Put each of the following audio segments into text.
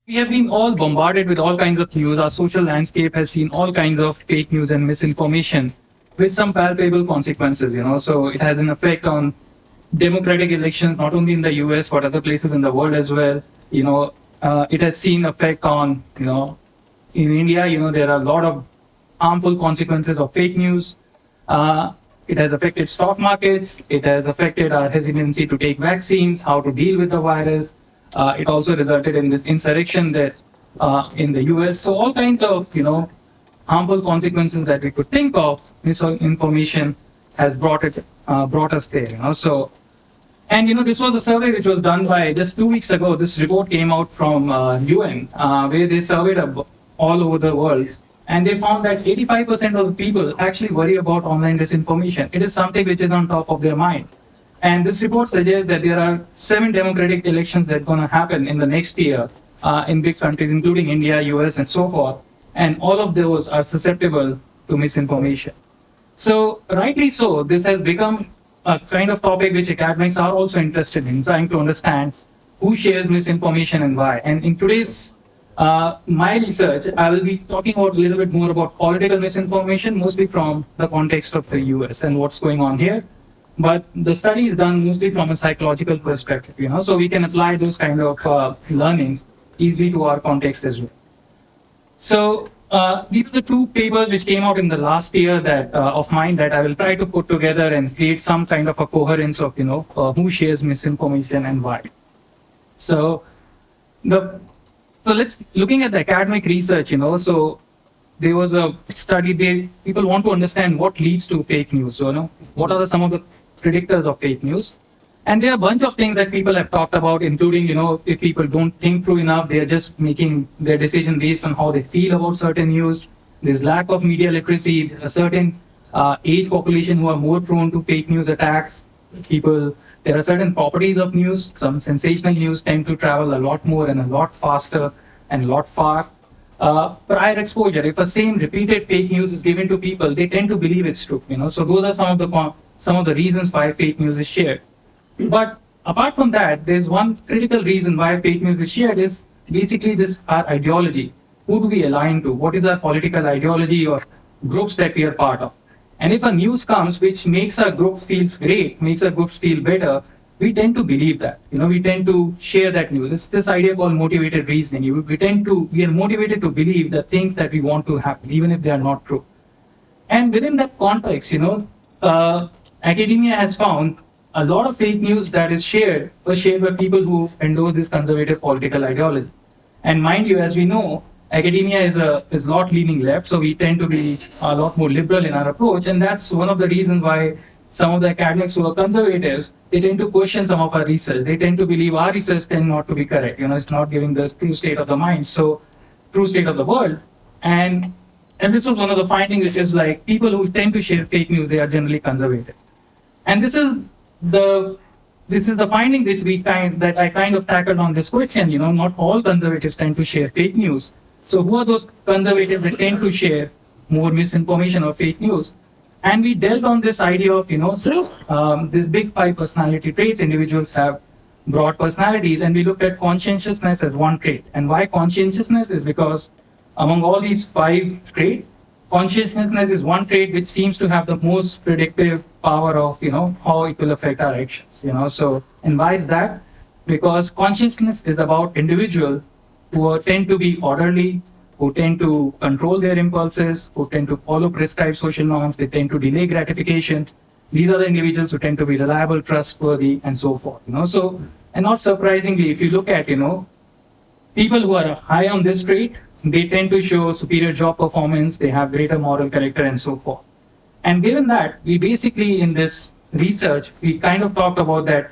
We have been all bombarded with all kinds of news. Our social landscape has seen all kinds of fake news and misinformation with some palpable consequences, So it has an effect on democratic elections, not only in the US, but other places in the world as well. It has seen effect on, in India, there are a lot of harmful consequences of fake news. It has affected stock markets. It has affected our hesitancy to take vaccines, how to deal with the virus. It also resulted in this insurrection that in the US. So all kinds of, harmful consequences that we could think of, misinformation has brought us there, So, and this was a survey which was done by just 2 weeks ago. This report came out from UN, where they surveyed all over the world. And they found that 85% of the people actually worry about online disinformation. It is something which is on top of their mind. And this report suggests that there are 7 democratic elections that are going to happen in the next year in big countries, including India, US, and so forth. And all of those are susceptible to misinformation. So, rightly so, this has become a kind of topic which academics are also interested in, trying to understand who shares misinformation and why. And in today's my research, I will be talking about a little bit more about political misinformation, mostly from the context of the US and what's going on here. But the study is done mostly from a psychological perspective, so we can apply those kind of learnings easily to our context as well. So these are the 2 papers which came out in the last year that of mine that I will try to put together and create some kind of a coherence of, who shares misinformation and why. So let's looking at the academic research, so there was a study. People want to understand what leads to fake news. What are some of the predictors of fake news? And there are a bunch of things that people have talked about, including, if people don't think through enough, they are just making their decision based on how they feel about certain news. There's lack of media literacy, a certain age population who are more prone to fake news attacks. There are certain properties of news. Some sensational news tend to travel a lot more and a lot faster and a lot far. Prior exposure, if the same repeated fake news is given to people, they tend to believe it's true. So those are some of the reasons why fake news is shared. But apart from that, there's one critical reason why fake news is shared is basically our ideology. Who do we align to? What is our political ideology or groups that we are part of? And if a news comes which makes our group feels great, makes our groups feel better, we tend to believe that. We tend to share that news. It's this idea called motivated reasoning. We are motivated to believe the things that we want to happen, even if they are not true. And within that context, academia has found a lot of fake news that is shared was shared by people who endorse this conservative political ideology. And mind you, as we know, academia is a lot leaning left, so we tend to be a lot more liberal in our approach, and that's one of the reasons why some of the academics who are conservatives, they tend to question some of our research. They tend to believe our research tend not to be correct. It's not giving the true state of the mind, so true state of the world. And this was one of the findings, which is like people who tend to share fake news, they are generally conservative. And this is the finding that I kind of tackled on this question. Not all conservatives tend to share fake news. So who are those conservatives that tend to share more misinformation or fake news? And we dealt on this idea of, this big 5 personality traits. Individuals have broad personalities, and we looked at conscientiousness as one trait. And why conscientiousness is because among all these 5 traits, conscientiousness is one trait which seems to have the most predictive power of, how it will affect our actions. So, and why is that? Because conscientiousness is about individuals who tend to be orderly, who tend to control their impulses, who tend to follow prescribed social norms, they tend to delay gratification. These are the individuals who tend to be reliable, trustworthy, and so forth. So, and not surprisingly, if you look at, people who are high on this trait, they tend to show superior job performance, they have greater moral character, and so forth. And given that, we basically, in this research, we kind of talked about that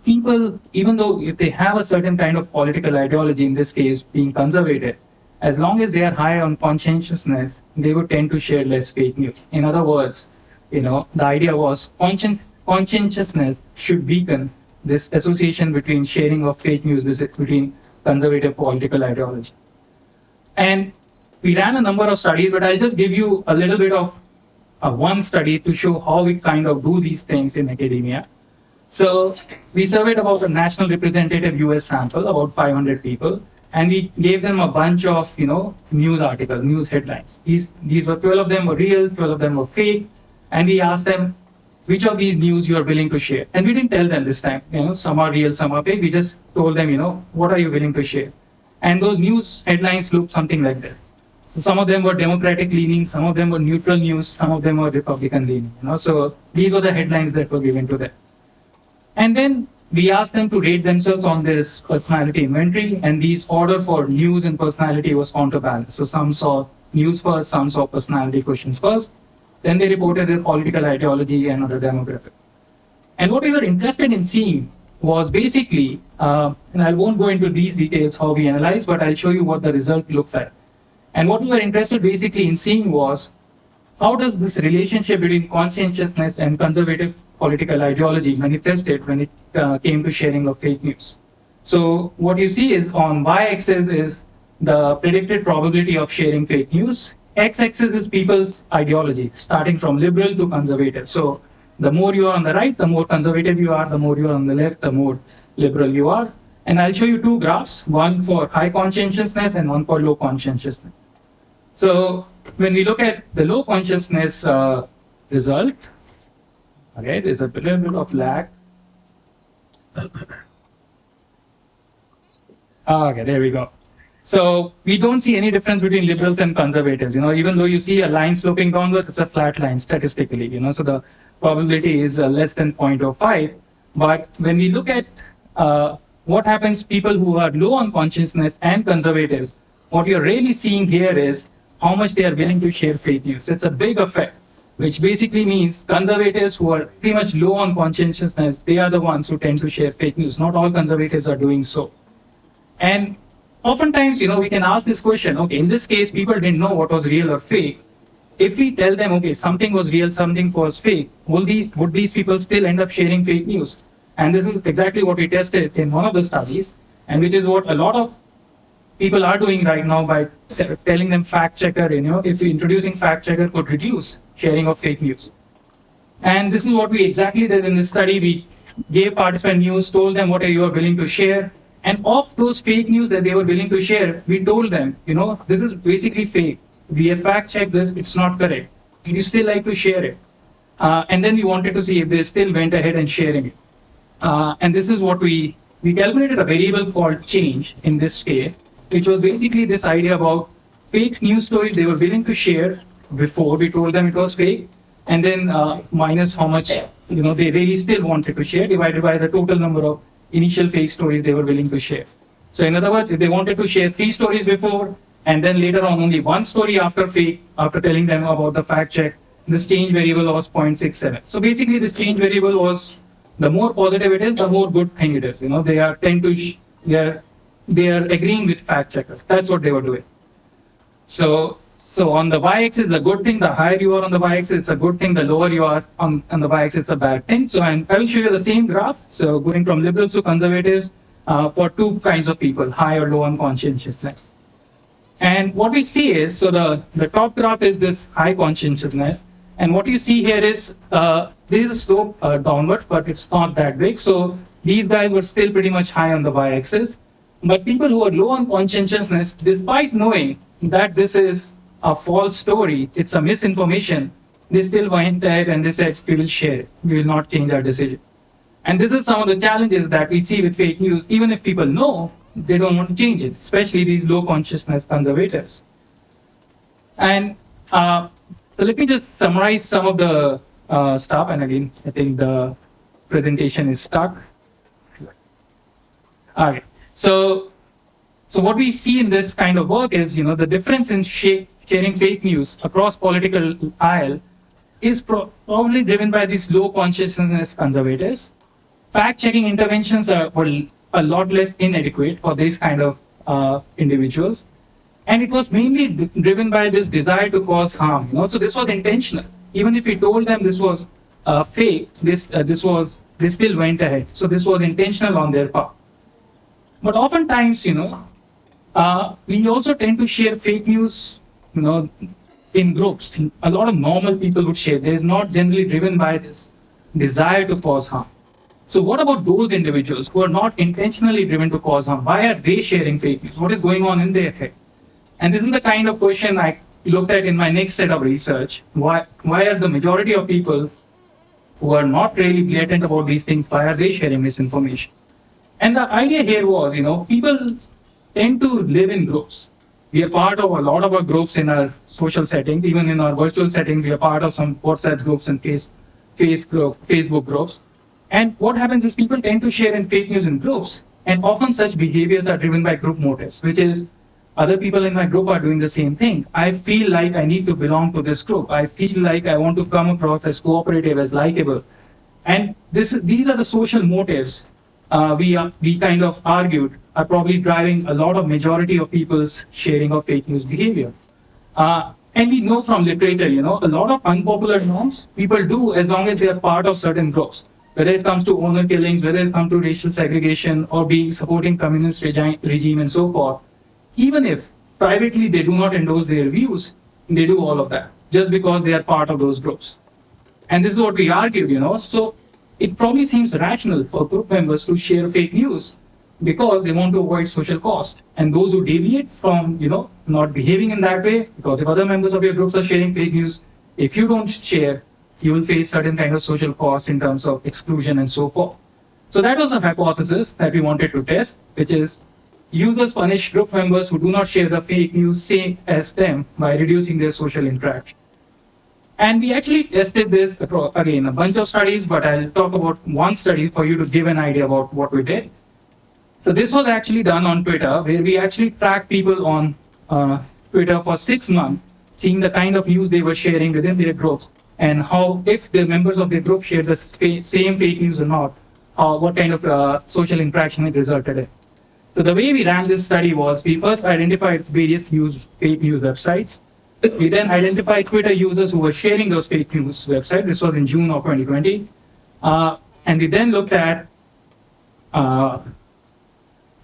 people, even though if they have a certain kind of political ideology, in this case being conservative, as long as they are high on conscientiousness, they would tend to share less fake news. In other words, the idea was conscientiousness should weaken this association between sharing of fake news between conservative political ideology. And we ran a number of studies, but I'll just give you a little bit of one study to show how we kind of do these things in academia. So we surveyed about a national representative US sample, about 500 people, and we gave them a bunch of, news articles, news headlines. These were 12 of them were real, 12 of them were fake, and we asked them which of these news you are willing to share. And we didn't tell them this time, some are real, some are fake. We just told them, what are you willing to share? And those news headlines looked something like that. So some of them were Democratic leaning, some of them were neutral news, some of them were Republican leaning. So these were the headlines that were given to them. And then we asked them to rate themselves on this personality inventory, and these order for news and personality was counterbalanced. So some saw news first, some saw personality questions first. Then they reported their political ideology and other demographic. And what we were interested in seeing was basically, and I won't go into these details how we analyze, but I'll show you what the result looked like. And what we were interested basically in seeing was, how does this relationship between conscientiousness and conservative political ideology manifested when it came to sharing of fake news? So what you see is on y-axis is the predicted probability of sharing fake news. X-axis is people's ideology, starting from liberal to conservative. So the more you are on the right, the more conservative you are. The more you are on the left, the more liberal you are. And I'll show you two graphs, one for high conscientiousness and one for low conscientiousness. So when we look at the low consciousness result, okay, there's a little bit of lag. Okay, there we go. So we don't see any difference between liberals and conservatives. Even though you see a line sloping downwards, it's a flat line statistically. So the probability is less than 0.05. But when we look at what happens, people who are low on consciousness and conservatives, what you're really seeing here is how much they are willing to share fake news. It's a big effect, which basically means conservatives who are pretty much low on conscientiousness, they are the ones who tend to share fake news. Not all conservatives are doing so. And oftentimes, we can ask this question, okay, in this case, people didn't know what was real or fake. If we tell them, okay, something was real, something was fake, would these people still end up sharing fake news? And this is exactly what we tested in one of the studies, and which is what a lot of people are doing right now by telling them fact checker, if introducing fact checker could reduce sharing of fake news. And this is what we exactly did in this study. We gave participant news, told them what you are willing to share. And of those fake news that they were willing to share, we told them, this is basically fake. We have fact checked this, it's not correct. Would you still like to share it? And then we wanted to see if they still went ahead and sharing it. And this is what we calculated a variable called change in this case, which was basically this idea about fake news stories they were willing to share before we told them it was fake, and then minus how much they really still wanted to share, divided by the total number of initial fake stories they were willing to share. So in other words, if they wanted to share 3 stories before, and then later on only 1 story after fake, after telling them about the fact check, this change variable was 0.67. So basically this change variable was, the more positive it is, the more good thing it is. They are agreeing with fact checkers. That's what they were doing. So on the y-axis, the good thing, the higher you are on the y-axis, it's a good thing. The lower you are on the y-axis, it's a bad thing. So I will show you the same graph. So going from liberals to conservatives for 2 kinds of people, high or low on conscientiousness. And what we see is, so the top graph is this high conscientiousness. And what you see here is, there is a slope downwards, but it's not that big. So these guys were still pretty much high on the y-axis. But people who are low on conscientiousness, despite knowing that this is a false story, it's a misinformation, they still went ahead and they said, we will share it. We will not change our decision. And this is some of the challenges that we see with fake news. Even if people know, they don't want to change it, especially these low consciousness conservatives. And so let me just summarize some of the stuff. And again, I think the presentation is stuck. All right. So what we see in this kind of work is, the difference in sharing fake news across political aisle is probably driven by these low consciousness conservatives. Fact-checking interventions were a lot less inadequate for these kind of individuals. And it was mainly driven by this desire to cause harm. So this was intentional. Even if we told them this was fake, they still went ahead. So this was intentional on their part. But oftentimes, we also tend to share fake news, in groups. A lot of normal people would share. They are not generally driven by this desire to cause harm. So what about those individuals who are not intentionally driven to cause harm? Why are they sharing fake news? What is going on in their head? And this is the kind of question I looked at in my next set of research. Why are the majority of people who are not really blatant about these things, why are they sharing misinformation? And the idea here was, people tend to live in groups. We are part of a lot of our groups in our social settings, even in our virtual settings, we are part of some WhatsApp groups and Facebook groups. And what happens is people tend to share in fake news in groups. And often such behaviors are driven by group motives, which is other people in my group are doing the same thing. I feel like I need to belong to this group. I feel like I want to come across as cooperative, as likable. And these are the social motives we kind of argued are probably driving a lot of majority of people's sharing of fake news behavior. And we know from literature, a lot of unpopular norms people do as long as they are part of certain groups. Whether it comes to honor killings, whether it comes to racial segregation, or supporting communist regime and so forth. Even if privately they do not endorse their views, they do all of that just because they are part of those groups. And this is what we argued, So it probably seems rational for group members to share fake news because they want to avoid social cost. And those who deviate from, not behaving in that way, because if other members of your groups are sharing fake news, if you don't share, you will face certain kind of social cost in terms of exclusion and so forth. So that was the hypothesis that we wanted to test, which is users punish group members who do not share the fake news same as them by reducing their social interaction. And we actually tested this across, again, a bunch of studies, but I'll talk about one study for you to give an idea about what we did. So this was actually done on Twitter, where we actually tracked people on Twitter for 6 months, seeing the kind of news they were sharing within their groups, and how, if the members of their group shared the same fake news or not, what kind of social interaction it resulted in. So the way we ran this study was, we first identified various fake news websites. We then identified Twitter users who were sharing those fake news websites. This was in June of 2020. And we then looked at,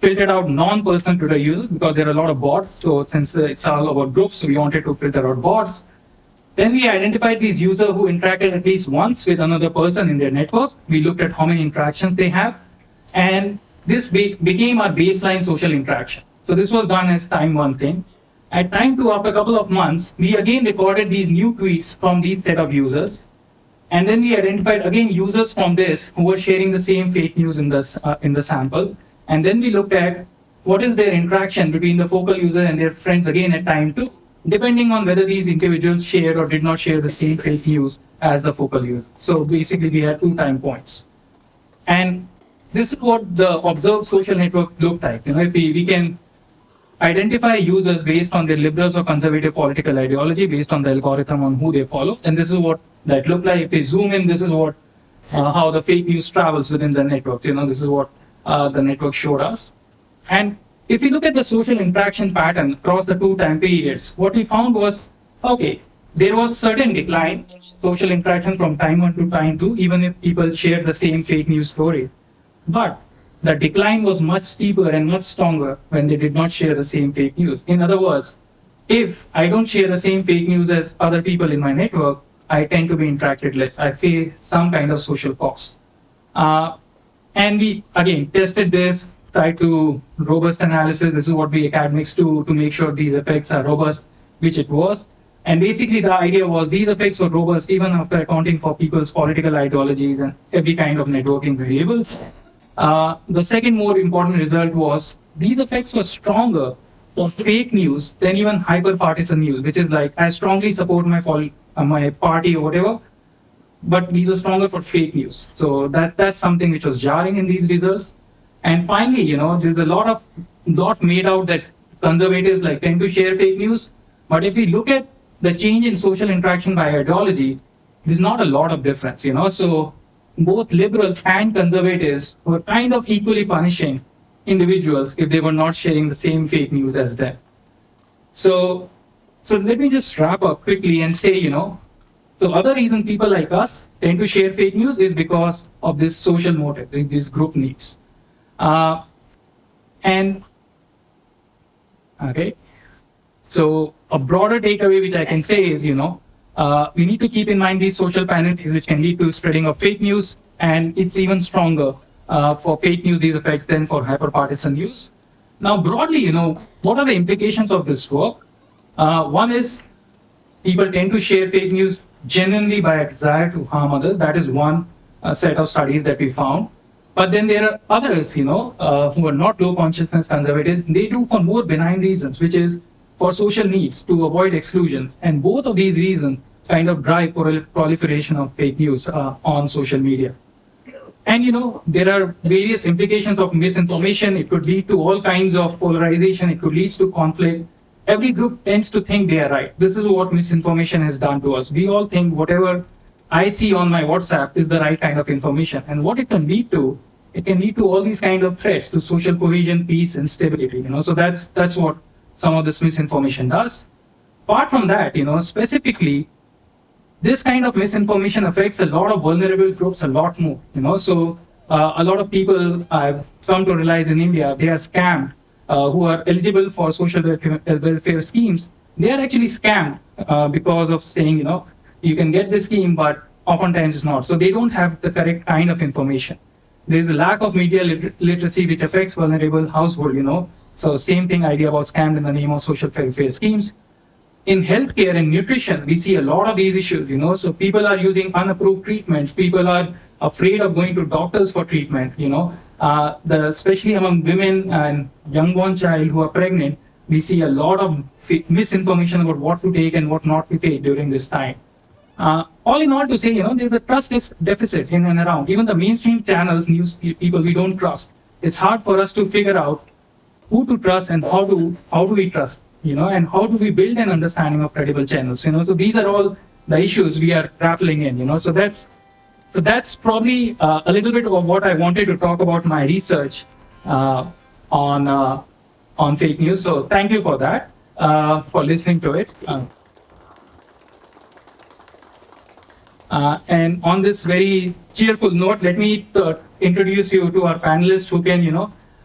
filtered out non-personal Twitter users, because there are a lot of bots. So since it's all about groups, we wanted to filter out bots. Then we identified these users who interacted at least once with another person in their network. We looked at how many interactions they have. And this became our baseline social interaction. So this was done as time one thing. At time two, after a couple of months, we again recorded these new tweets from these set of users. And then we identified again users from this who were sharing the same fake news in the sample. And then we looked at what is their interaction between the focal user and their friends again at time two, depending on whether these individuals shared or did not share the same fake news as the focal user. So basically we had 2 time points. And this is what the observed social network looked like. If we can identify users based on their liberal or conservative political ideology, based on the algorithm on who they follow, and this is what that looked like. If they zoom in, this is what how the fake news travels within the network. This is what the network showed us. And if you look at the social interaction pattern across the 2 time periods, what we found was, okay, there was certain decline in social interaction from time 1 to time 2, even if people shared the same fake news story. But the decline was much steeper and much stronger when they did not share the same fake news. In other words, if I don't share the same fake news as other people in my network, I tend to be interacted less. I face some kind of social cost. And we, again, tested this, tried to robust analysis. This is what we academics do to make sure these effects are robust, which it was. And basically the idea was these effects were robust even after accounting for people's political ideologies and every kind of networking variable. The second more important result was these effects were stronger for fake news than even hyper-partisan news, which is like, I strongly support my party or whatever, but these are stronger for fake news. So that's something which was jarring in these results. And finally, there's a lot made out that conservatives tend to share fake news. But if we look at the change in social interaction by ideology, there's not a lot of difference, So both liberals and conservatives were kind of equally punishing individuals if they were not sharing the same fake news as them. So let me just wrap up quickly and say, the other reason people like us tend to share fake news is because of this social motive, these group needs. So a broader takeaway which I can say is, we need to keep in mind these social penalties which can lead to spreading of fake news. and it's even stronger for fake news, these effects, than for hyper-partisan news. Now, broadly, what are the implications of this work? One is people tend to share fake news genuinely by a desire to harm others. That is one set of studies that we found. But then there are others, who are not low consciousness conservatives. They do for more benign reasons, which is for social needs, to avoid exclusion. And both of these reasons kind of drive proliferation of fake news on social media. And there are various implications of misinformation. It could lead to all kinds of polarization. It could lead to conflict. Every group tends to think they are right. This is what misinformation has done to us. We all think whatever I see on my WhatsApp is the right kind of information. And what it can lead to, it can lead to all these kind of threats to social cohesion, peace, and stability. So that's what some of this misinformation does. Apart from that, specifically, this kind of misinformation affects a lot of vulnerable groups a lot more. So a lot of people I've come to realize in India, they are scammed who are eligible for social welfare schemes. They are actually scammed because of saying, you can get this scheme, but oftentimes it's not. So they don't have the correct kind of information. There's a lack of media literacy which affects vulnerable household. So same thing, idea about scammed in the name of social welfare schemes. In healthcare and nutrition, we see a lot of these issues, So people are using unapproved treatments. People are afraid of going to doctors for treatment, especially among women and young-born child who are pregnant, we see a lot of misinformation about what to take and what not to take during this time. All in all to say, there's a trust deficit in and around. Even the mainstream channels, news people, we don't trust. It's hard for us to figure out who to trust and how do we trust. And how do we build an understanding of credible channels? So these are all the issues we are grappling in. So that's probably a little bit of what I wanted to talk about my research on fake news. So thank you for that, for listening to it. And on this very cheerful note, let me introduce you to our panelists who can,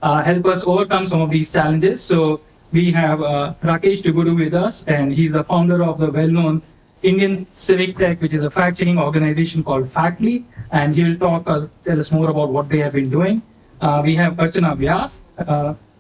help us overcome some of these challenges. So we have Rakesh Dubbudu with us, and he's the founder of the well-known Indian Civic Tech, which is a fact-checking organization called Factly, and he will tell us more about what they have been doing. We have Archna Vyas,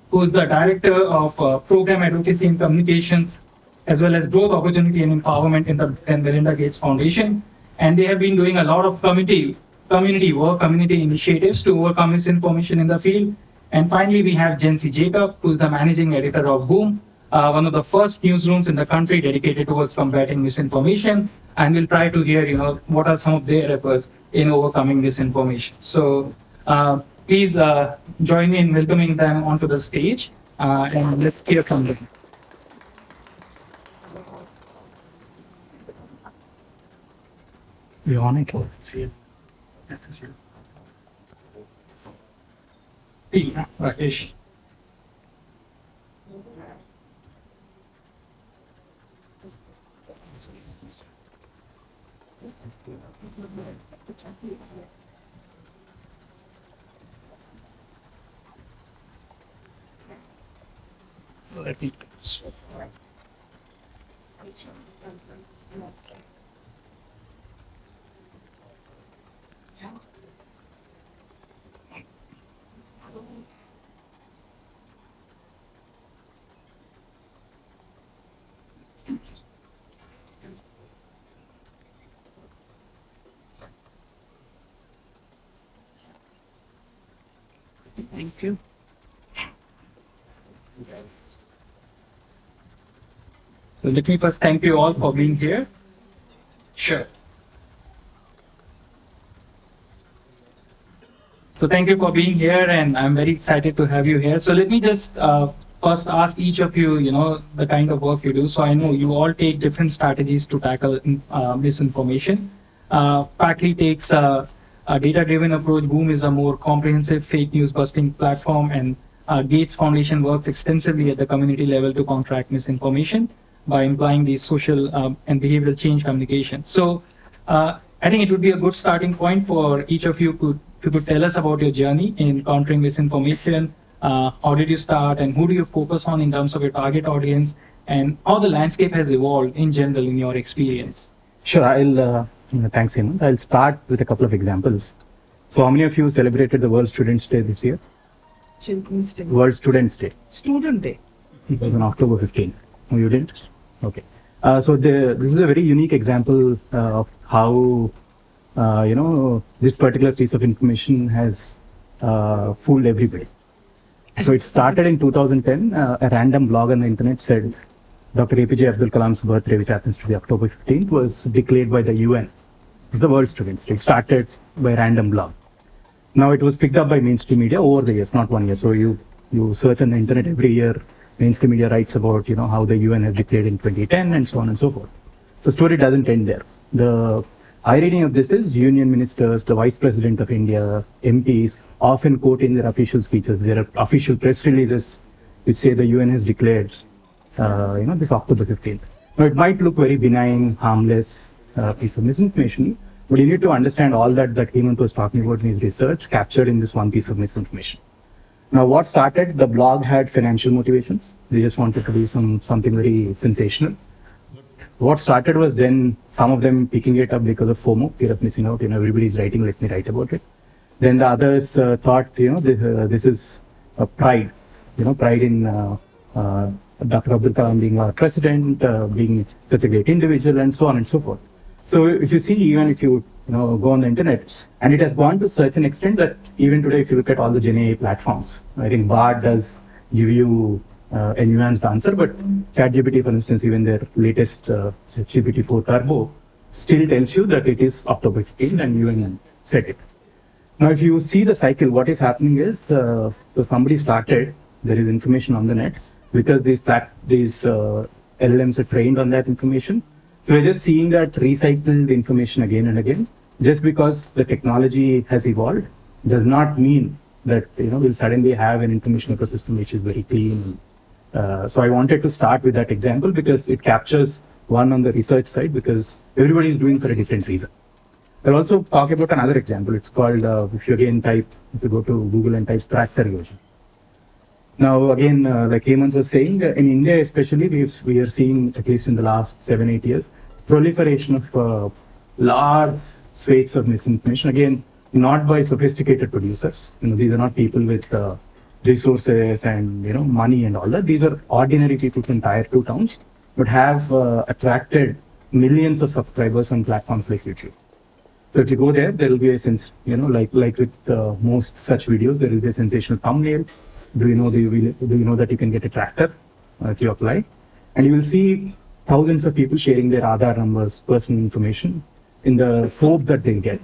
who is the director of program advocacy and communications, as well as growth opportunity and empowerment in the Melinda Gates Foundation. And they have been doing a lot of community work, community initiatives to overcome misinformation in the field. And finally, we have Jency Jacob, who's the managing editor of Boom, one of the first newsrooms in the country dedicated towards combating misinformation. And we'll try to hear, what are some of their efforts in overcoming misinformation. So please join me in welcoming them onto the stage, and let's hear from them. You're on it. Rakesh. Let me Thank you. So let me first thank you all for being here. Sure. So thank you for being here, and I'm very excited to have you here. So let me just first ask each of you, the kind of work you do. So I know you all take different strategies to tackle misinformation. Factly takes a data-driven approach. Boom is a more comprehensive fake news busting platform, and Gates Foundation works extensively at the community level to counteract misinformation by implying the social and behavioral change communication. So I think it would be a good starting point for each of you to tell us about your journey in countering misinformation. How did you start, and who do you focus on in terms of your target audience, and how the landscape has evolved in general in your experience? Sure, thanks, Hemant. I'll start with a couple of examples. So how many of you celebrated the World Students' Day this year? Children's Day. World Students' Day. Student Day. It was on October 15th. No, you didn't? Okay. This is a very unique example of how, this particular piece of information has fooled everybody. So it started in 2010. A random blog on the internet said Dr. APJ Abdul Kalam's birthday, which happens to be October 15th, was declared by the UN. It's the World Students' Day. It started by a random blog. Now it was picked up by mainstream media over the years, not 1 year. So you search on the internet every year, mainstream media writes about how the UN has declared in 2010 and so on and so forth. The story doesn't end there. The irony of this is union ministers, the Vice President of India, MPs often quote in their official speeches, their official press releases, which say the UN has declared, this October 15th. Now it might look very benign, harmless piece of misinformation, but you need to understand all that Hemant was talking about in his research captured in this one piece of misinformation. Now, what started? The blog had financial motivations. They just wanted to do something very sensational. What started was then some of them picking it up because of FOMO, fear of missing out. Everybody's writing, let me write about it. Then the others thought, this is a pride, pride in Dr. Abdul Kalam being our president, being such a great individual, and so on and so forth. So if you see, even if you go on the internet, and it has gone to such an extent that even today, if you look at all the GenAI platforms, I think Bard does give you a nuanced answer, but ChatGPT, for instance, even their latest GPT-4 Turbo, still tells you that it is October 15th and UN said it. Now, if you see the cycle, what is happening is, so somebody started, there is information on the net, because these LLMs are trained on that information. So we're just seeing that recycled information again and again. Just because the technology has evolved does not mean that we'll suddenly have an information ecosystem which is very clean. So I wanted to start with that example because it captures one on the research side, because everybody is doing for a different reason. I'll also talk about another example. It's called, if you go to Google and type tractor erosion. Now, again, like Hemant was saying, in India especially, we are seeing, at least in the last 7-8 years, proliferation of large swathes of misinformation. Again, not by sophisticated producers. These are not people with resources and money and all that. These are ordinary people from tier 2 towns, but have attracted millions of subscribers on platforms like YouTube. So if you go there, there will be a sense, like with most such videos, there will be a sensational thumbnail. Do you know that you can get a tractor if you apply? And you will see thousands of people sharing their Aadhaar numbers, personal information, in the hope that they'll get.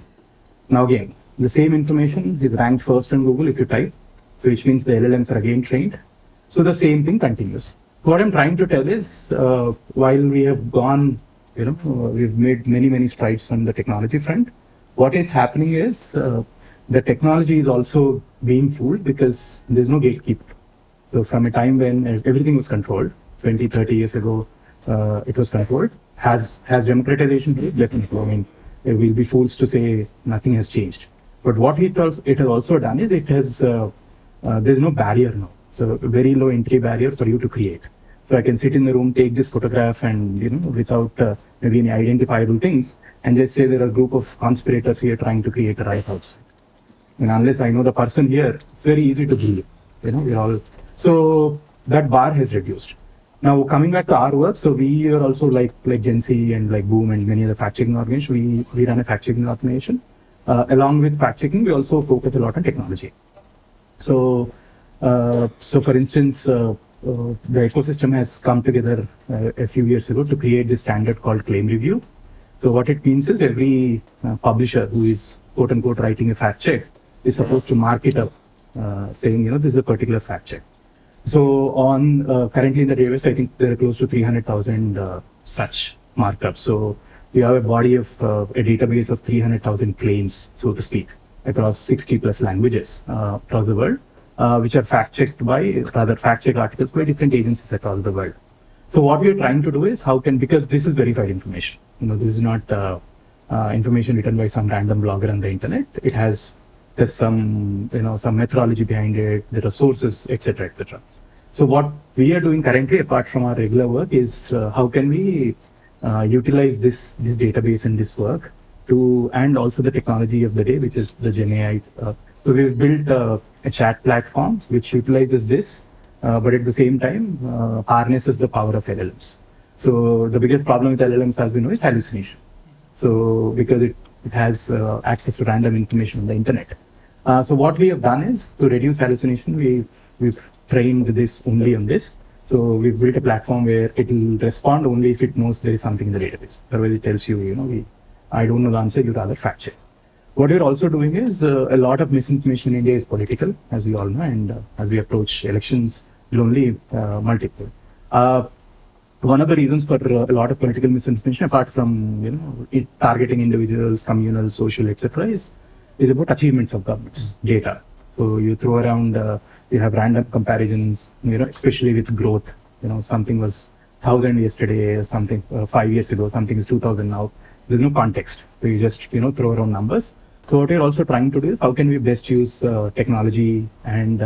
Now again, the same information is ranked first on Google if you type, so which means the LLMs are again trained. So the same thing continues. What I'm trying to tell is, while we have gone, we've made many strides on the technology front, what is happening is the technology is also being fooled because there's no gatekeeper. So from a time when everything was controlled, 20, 30 years ago, it was controlled. Has democratization been? Definitely. I mean, we'll be fools to say nothing has changed. But what it has also done is there's no barrier now. So a very low entry barrier for you to create. So I can sit in the room, take this photograph and, without maybe any identifiable things, and just say there are a group of conspirators here trying to create a riot house. And unless I know the person here, it's very easy to believe. We're all, so that bar has reduced. Now coming back to our work, so we are also like Jency and like Boom and many other fact-checking organizations. We run a fact-checking organization. Along with fact-checking, we also focus a lot on technology. So for instance, the ecosystem has come together a few years ago to create this standard called claim review. So what it means is every publisher who is quote unquote writing a fact check is supposed to mark it up, saying, this is a particular fact check. So on currently in the database, I think there are close to 300,000 such markups. So we have a body of a database of 300,000 claims, so to speak, across 60 plus languages across the world, which are fact check articles by different agencies across the world. So what we are trying to do is because this is verified information. This is not information written by some random blogger on the internet. There's some methodology behind it, there are sources, etc., etc. So what we are doing currently, apart from our regular work, is how can we utilize this database and this work and also the technology of the day, which is the Gen AI. So we've built a chat platform which utilizes this, but at the same time harnesses the power of LLMs. So the biggest problem with LLMs, as we know, is hallucination. So because it has access to random information on the internet. So what we have done is to reduce hallucination, we've trained this only on this. So we've built a platform where it will respond only if it knows there is something in the database. Otherwise it tells you, I don't know the answer, you'd rather fact check. What we're also doing is a lot of misinformation in India is political, as we all know, and as we approach elections, will only multiply. One of the reasons for a lot of political misinformation, apart from it targeting individuals, communal, social, etc., is about achievements of governments, data. So you throw around, you have random comparisons, especially with growth. Something was 1,000 yesterday, something 5 years ago, something is 2,000 now. There's no context. So you just throw around numbers. So what we're also trying to do is how can we best use technology and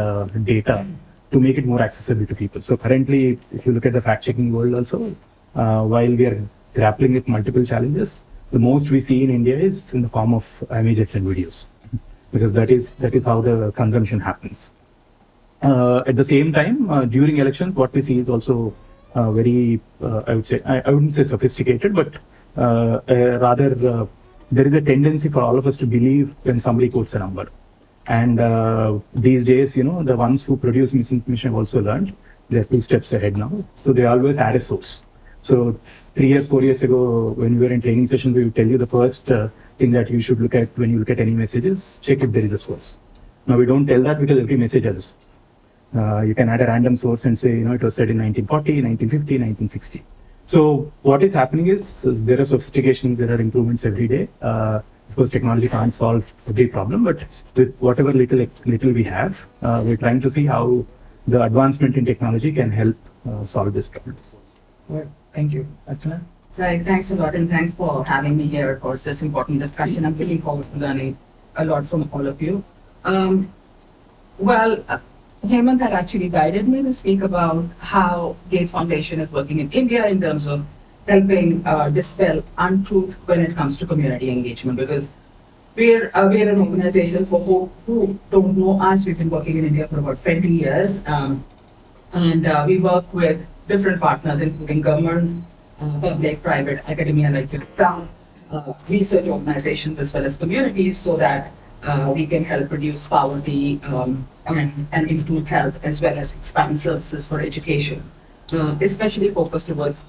data to make it more accessible to people. So currently, if you look at the fact-checking world also, while we are grappling with multiple challenges, the most we see in India is in the form of images and videos, because that is how the consumption happens. At the same time, during elections, what we see is also very, I would say, I wouldn't say sophisticated, but rather there is a tendency for all of us to believe when somebody quotes a number. And these days, the ones who produce misinformation have also learned they're 2 steps ahead now. So they always add a source. So 3 years, 4 years ago, when we were in training sessions, we would tell you the first thing that you should look at when you look at any messages, check if there is a source. Now we don't tell that because every message has a source. You can add a random source and say, it was said in 1940, 1950, 1960. So what is happening is there are sophistications, there are improvements every day. Of course, technology can't solve every problem, but with whatever little we have, we're trying to see how the advancement in technology can help solve this problem. Well, thank you. Archna? Right, thanks a lot, and thanks for having me here for this important discussion. I'm looking forward to learning a lot from all of you. Hemant had actually guided me to speak about how Gate Foundation is working in India in terms of helping dispel untruth when it comes to community engagement, because we're an organization for who don't know us. We've been working in India for about 20 years, and we work with different partners, including government, public, private, academia like yourself, research organizations, as well as communities, so that we can help reduce poverty and improve health, as well as expand services for education, especially focused towards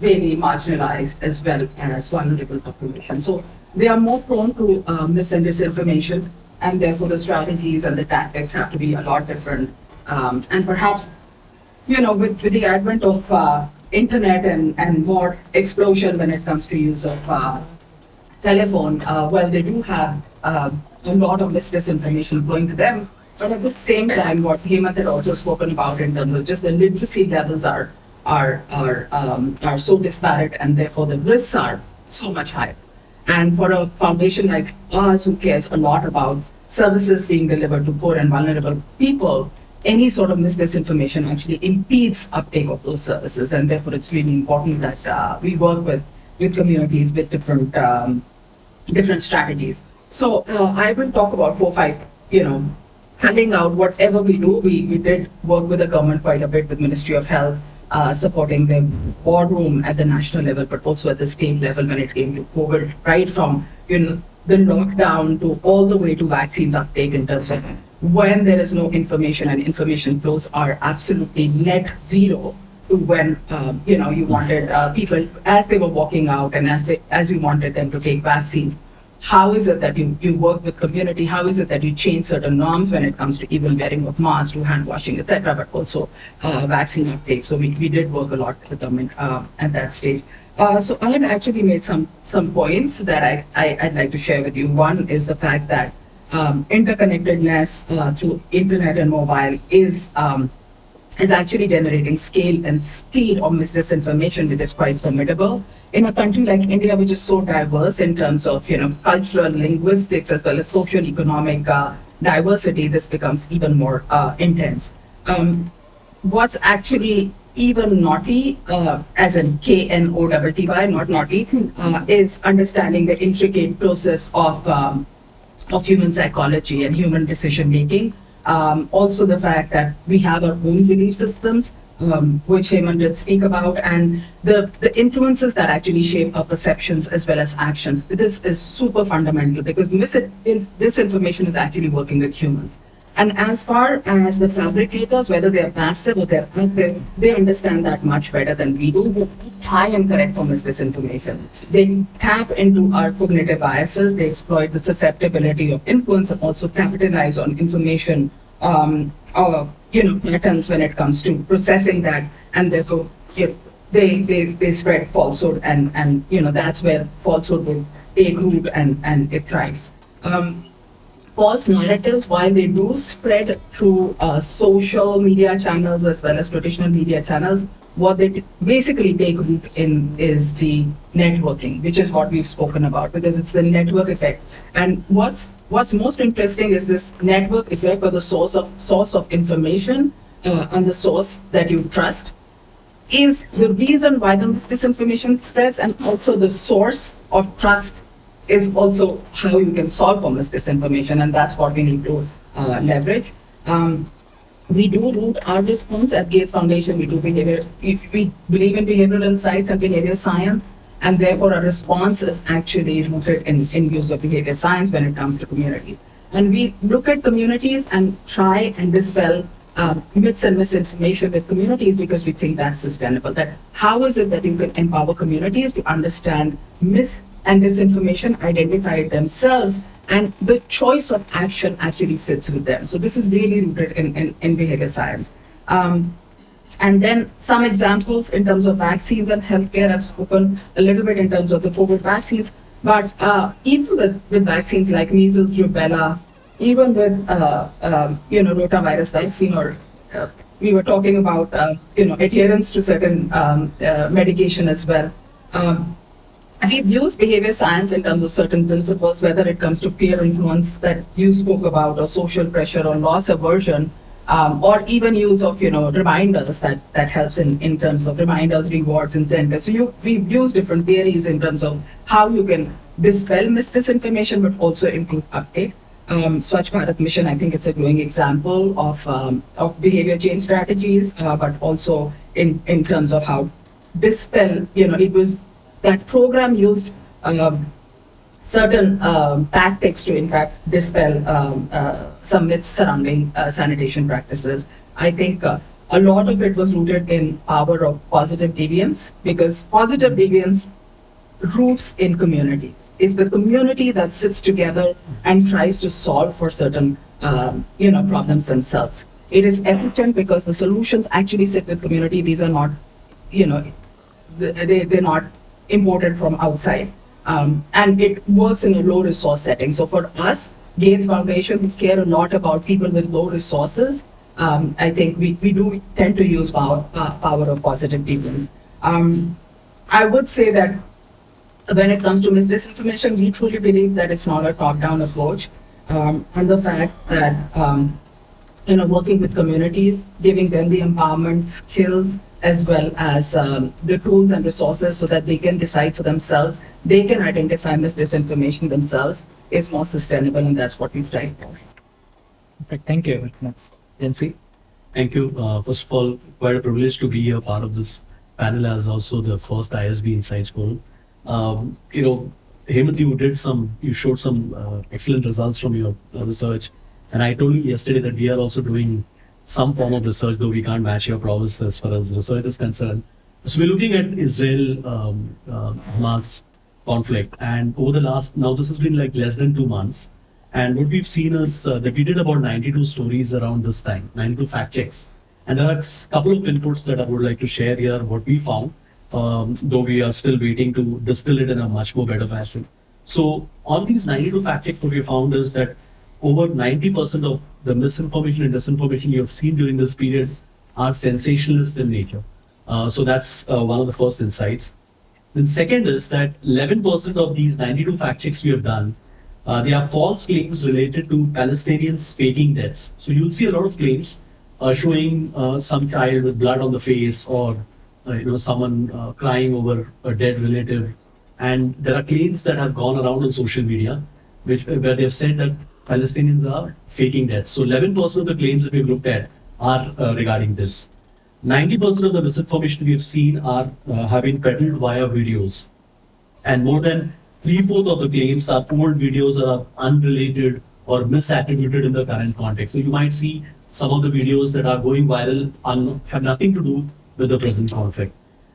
really marginalized as well as vulnerable populations. So they are more prone to mis and disinformation, and therefore the strategies and the tactics have to be a lot different. And perhaps, with the advent of internet and more explosion when it comes to use of telephone, they do have a lot of this disinformation flowing to them. But at the same time, what Hemant had also spoken about in terms of just the literacy levels are so disparate, and therefore the risks are so much higher. And for a foundation like ours, who cares a lot about services being delivered to poor and vulnerable people, any sort of misinformation actually impedes uptake of those services, and therefore it's really important that we work with communities with different strategies. So I will talk about 4 or 5, handing out whatever we do. We did work with the government quite a bit, with Ministry of Health, supporting the war room at the national level, but also at the state level when it came to COVID, right from the lockdown to all the way to vaccines uptake, in terms of when there is no information and information flows are absolutely net zero, to when you wanted people, as they were walking out and as you wanted them to take vaccines. How is it that you work with community? How is it that you change certain norms when it comes to even wearing of masks, to hand washing, etc., but also vaccine uptake? So we did work a lot with the government at that stage. So I had actually made some points that I'd like to share with you. One is the fact that interconnectedness through internet and mobile is actually generating scale and speed of misinformation that is quite formidable. In a country like India, which is so diverse in terms of cultural, linguistics, as well as social, economic diversity, this becomes even more intense. What's actually even naughty, as in KNOTTY, not naughty, is understanding the intricate process of human psychology and human decision making. Also, the fact that we have our own belief systems, which Hemant did speak about, and the influences that actually shape our perceptions as well as actions. This is super fundamental because this information is actually working with humans. And as far as the fabricators, whether they're passive or they're active, they understand that much better than we do. They try and correct for disinformation. They tap into our cognitive biases. They exploit the susceptibility of influence and also capitalize on information, patterns when it comes to processing that, and therefore they spread falsehood, and that's where falsehood will take root and it thrives. False narratives, while they do spread through social media channels as well as traditional media channels, what they basically take root in is the networking, which is what we've spoken about, because it's the network effect. And what's most interesting is this network effect, or the source of information and the source that you trust is the reason why the disinformation spreads, and also the source of trust is also how you can solve for disinformation, and that's what we need to leverage. We do root our response at Gates Foundation. We believe in behavioral insights and behavior science, and therefore our response is actually rooted in use of behavior science when it comes to communities. And we look at communities and try and dispel myths and misinformation with communities, because we think that's sustainable. That how is it that you can empower communities to understand myths and disinformation, identify it themselves, and the choice of action actually sits with them. So this is really rooted in behavior science. And then some examples in terms of vaccines and healthcare. I've spoken a little bit in terms of the COVID vaccines, but even with vaccines like measles, rubella, even with rotavirus vaccine, or we were talking about adherence to certain medication as well. We've used behavior science in terms of certain principles, whether it comes to peer influence that you spoke about, or social pressure, or loss aversion, or even use of reminders that helps in terms of reminders, rewards, incentives. So we've used different theories in terms of how you can dispel misinformation but also improve uptake. Swachh Bharat Mission, I think it's a glowing example of behavior change strategies, but also in terms of how dispel. It was that program used certain tactics to in fact dispel some myths surrounding sanitation practices. I think a lot of it was rooted in power of positive deviance, because positive deviance roots in communities. If the community that sits together and tries to solve for certain problems themselves, it is efficient because the solutions actually sit with community. These are not, they're not imported from outside, and it works in a low resource setting. So for us, Gates Foundation, we care a lot about people with low resources. I think we do tend to use power of positive deviance. I would say that when it comes to misinformation, we truly believe that it's not a top-down approach, and the fact that working with communities, giving them the empowerment skills as well as the tools and resources so that they can decide for themselves, they can identify misinformation themselves, is more sustainable, and that's what we've tried for. Perfect. Thank you. Next, Jency. Thank you. First of all, quite a privilege to be a part of this panel as also the first ISB Insights Forum. Hemant, you showed some excellent results from your research, and I told you yesterday that we are also doing some form of research, though we can't match your prowess as far as research is concerned. So we're looking at Israel-Hamas conflict, and over the now this has been like less than 2 months, and what we've seen is that we did about 92 stories around this time, 92 fact checks, and there are a couple of inputs that I would like to share here, what we found, though we are still waiting to distill it in a much more better fashion. So on these 92 fact checks, what we found is that over 90% of the misinformation and disinformation you have seen during this period are sensationalist in nature. So that's one of the first insights. Then second is that 11% of these 92 fact checks we have done, they are false claims related to Palestinians faking deaths. So you'll see a lot of claims showing some child with blood on the face, or someone crying over a dead relative. And there are claims that have gone around on social media, where they've said that Palestinians are faking deaths. So 11% of the claims that we've looked at are regarding this. 90% of the misinformation we've seen have been peddled via videos, and more than 3/4 of the claims are old videos that are unrelated or misattributed in the current context. So you might see some of the videos that are going viral have nothing to do with the present conflict.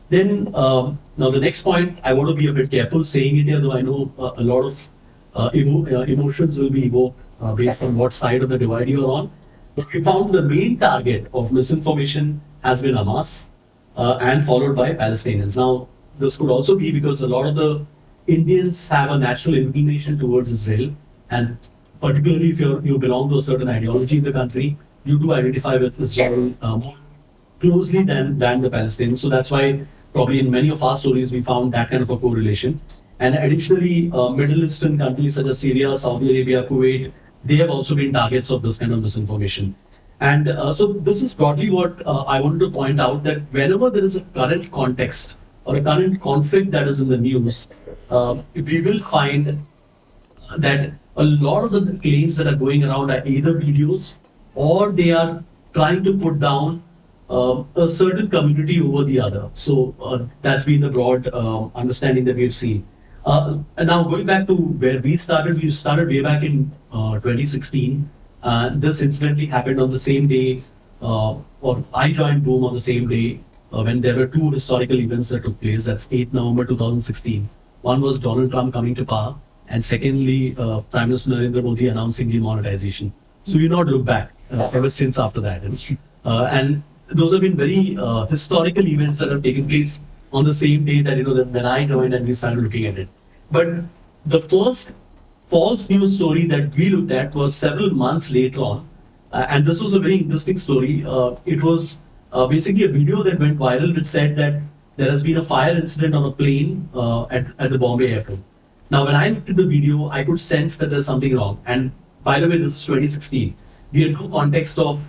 Then now the next point, I want to be a bit careful saying it here, though I know a lot of emotions will be evoked based on what side of the divide you're on. But we found the main target of misinformation has been Hamas and followed by Palestinians. Now, this could also be because a lot of the Indians have a natural inclination towards Israel, and particularly if you belong to a certain ideology in the country, you do identify with Israel more closely than the Palestinians. So that's why probably in many of our stories we found that kind of a correlation. And additionally, Middle Eastern countries such as Syria, Saudi Arabia, Kuwait, they have also been targets of this kind of misinformation. And so this is broadly what I wanted to point out, that whenever there is a current context or a current conflict that is in the news, we will find that a lot of the claims that are going around are either videos or they are trying to put down a certain community over the other. So that's been the broad understanding that we've seen. And now going back to where we started way back in 2016. This incidentally happened on the same day, or I joined Boom on the same day when there were two historical events that took place. That's 8th November 2016. One was Donald Trump coming to power, and secondly, Prime Minister Narendra Modi announcing demonetization. So we not look back ever since after that. And those have been very historical events that have taken place on the same day that that when I joined and we started looking at it. But the first false news story that we looked at was several months later on, and this was a very interesting story. It was basically a video that went viral which said that there has been a fire incident on a plane at the Bombay airport. Now, when I looked at the video, I could sense that there's something wrong. And by the way, this is 2016. We had no context of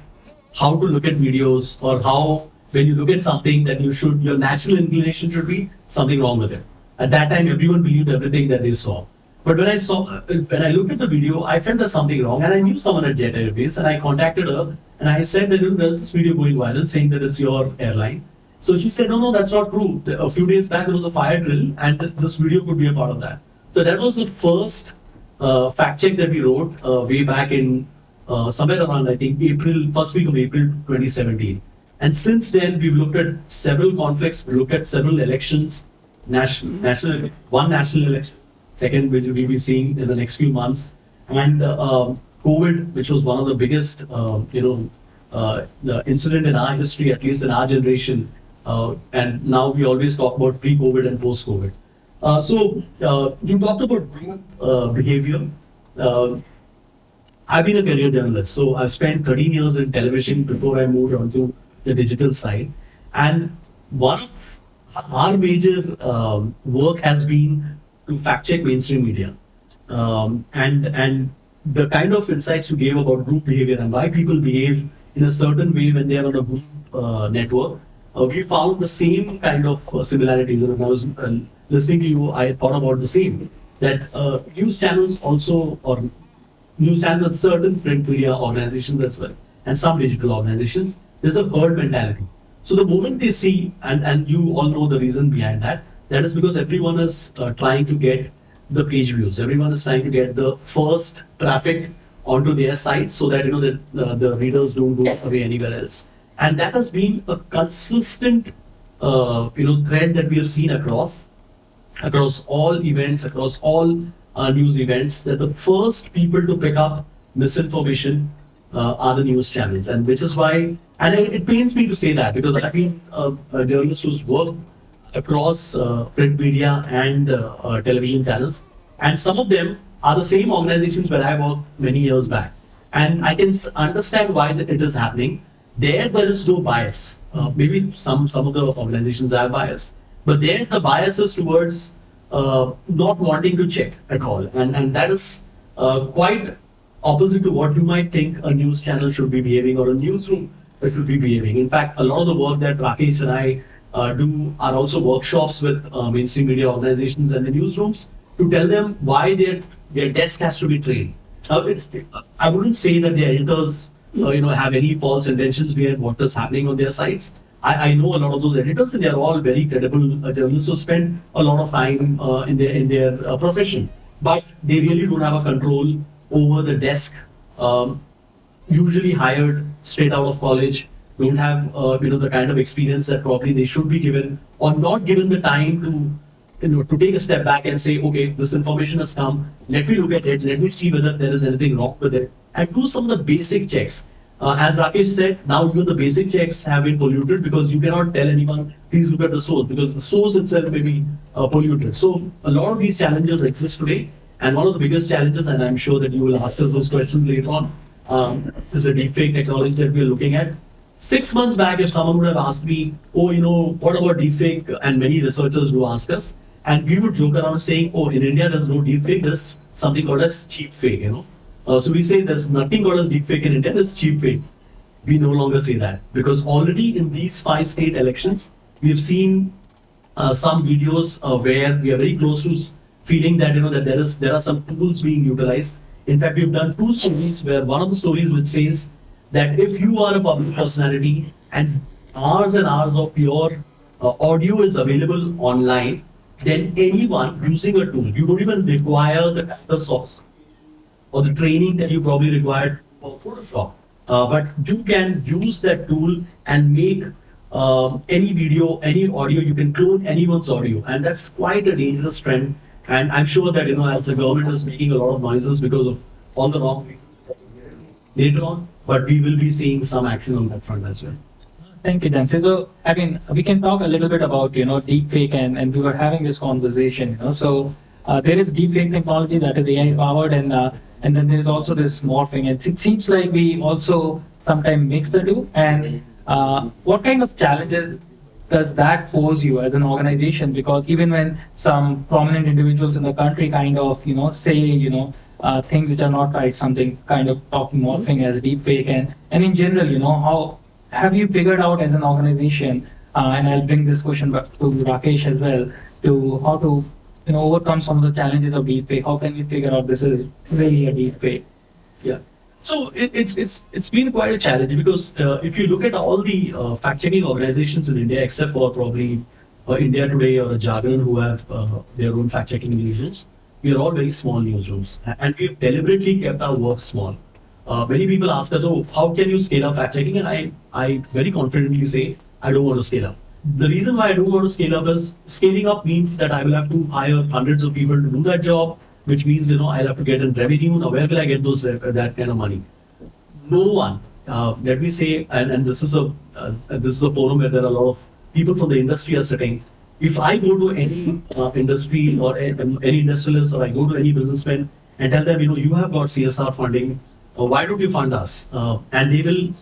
how to look at videos, or how, when you look at something, that your natural inclination should be something wrong with it. At that time, everyone believed everything that they saw. But when I looked at the video, I felt there's something wrong, and I knew someone at Jet Airways, and I contacted her, and I said that there's this video going viral saying that it's your airline. So she said, no, that's not true. A few days back, there was a fire drill, and this video could be a part of that. So that was the first fact check that we wrote way back in somewhere around, I think, first week of April 2017. And since then, we've looked at several conflicts, we looked at several elections, one national election, second, which we'll be seeing in the next few months, and COVID, which was one of the biggest, the incident in our history, at least in our generation. And now we always talk about pre-COVID and post-COVID. So you talked about group behavior. I've been a career journalist, so I've spent 13 years in television before I moved onto the digital side. And one of our major work has been to fact check mainstream media. And the kind of insights you gave about group behavior and why people behave in a certain way when they are on a group network, we found the same kind of similarities. And when I was listening to you, I thought about the same, that news channels also, or news channels at certain print media organizations as well, and some digital organizations, there's a herd mentality. So the moment they see, and you all know the reason behind that, that is because everyone is trying to get the page views. Everyone is trying to get the first traffic onto their site so that the readers don't go away anywhere else. And that has been a consistent thread that we have seen across all events, across all news events, that the first people to pick up misinformation are the news channels. And which is why, and it pains me to say that, because I've been a journalist who's worked across print media and television channels, and some of them are the same organizations where I worked many years back. And I can understand why it is happening. There is no bias. Maybe some of the organizations have bias, but there the bias is towards not wanting to check at all, and that is quite opposite to what you might think a news channel should be behaving, or a newsroom it will be behaving. In fact, a lot of the work that Rakesh and I do are also workshops with mainstream media organizations and the newsrooms to tell them why their desk has to be trained. I wouldn't say that the editors have any false intentions behind what is happening on their sites. I know a lot of those editors, and they are all very credible journalists who spend a lot of time in their profession. But they really don't have a control over the desk. Usually hired straight out of college, don't have the kind of experience that probably they should be given, or not given the time to take a step back and say, okay, this information has come, let me look at it, let me see whether there is anything wrong with it, and do some of the basic checks. As Rakesh said, now even the basic checks have been polluted because you cannot tell anyone, please look at the source, because the source itself may be polluted. So a lot of these challenges exist today, and one of the biggest challenges, and I'm sure that you will ask us those questions later on, is the deepfake technology that we are looking at. 6 months back, if someone would have asked me, oh, what about deepfake? And many researchers do ask us, and we would joke around saying, oh, in India, there's no deepfake, there's something called as cheap fake, So we say there's nothing called as deepfake in India, there's cheap fake. We no longer say that, because already in these 5 state elections, we've seen some videos where we are very close to feeling that, that there are some tools being utilized. In fact, we've done 2 stories where one of the stories which says that if you are a public personality and hours and hours of your audio is available online, then anyone using a tool, you don't even require the kind of source or the training that you probably required for Photoshop. But you can use that tool and make any video, any audio, you can clone anyone's audio. And that's quite a dangerous trend. And I'm sure that, as the government is making a lot of noises because of all the wrong reasons later on, but we will be seeing some action on that front as well. Thank you, Jency. So, we can talk a little bit about, deepfake, and we were having this conversation, So, there is deepfake technology that is AI powered, and then there is also this morphing. And it seems like we also sometimes mix the two. And what kind of challenges does that pose you as an organization? Because even when some prominent individuals in the country kind of, say, things which are not right, something kind of talking morphing as deepfake, and in general, how have you figured out as an organization, and I'll bring this question back to Rakesh as well, to how to overcome some of the challenges of deepfake? How can we figure out this is really a deepfake? Yeah. So it's been quite a challenge, because if you look at all the fact-checking organizations in India, except for probably India Today or Jargon, who have their own fact-checking newsrooms, we are all very small newsrooms, and we've deliberately kept our work small. Many people ask us, oh, how can you scale up fact-checking? And I very confidently say, I don't want to scale up. The reason why I don't want to scale up is scaling up means that I will have to hire hundreds of people to do that job, which means, I'll have to get in revenue. Now, where will I get that kind of money? No one, let me say, and this is a forum where there are a lot of people from the industry are sitting. If I go to any industry or any industrialist, or I go to any businessman and tell them, you have got CSR funding, why don't you fund us? And they will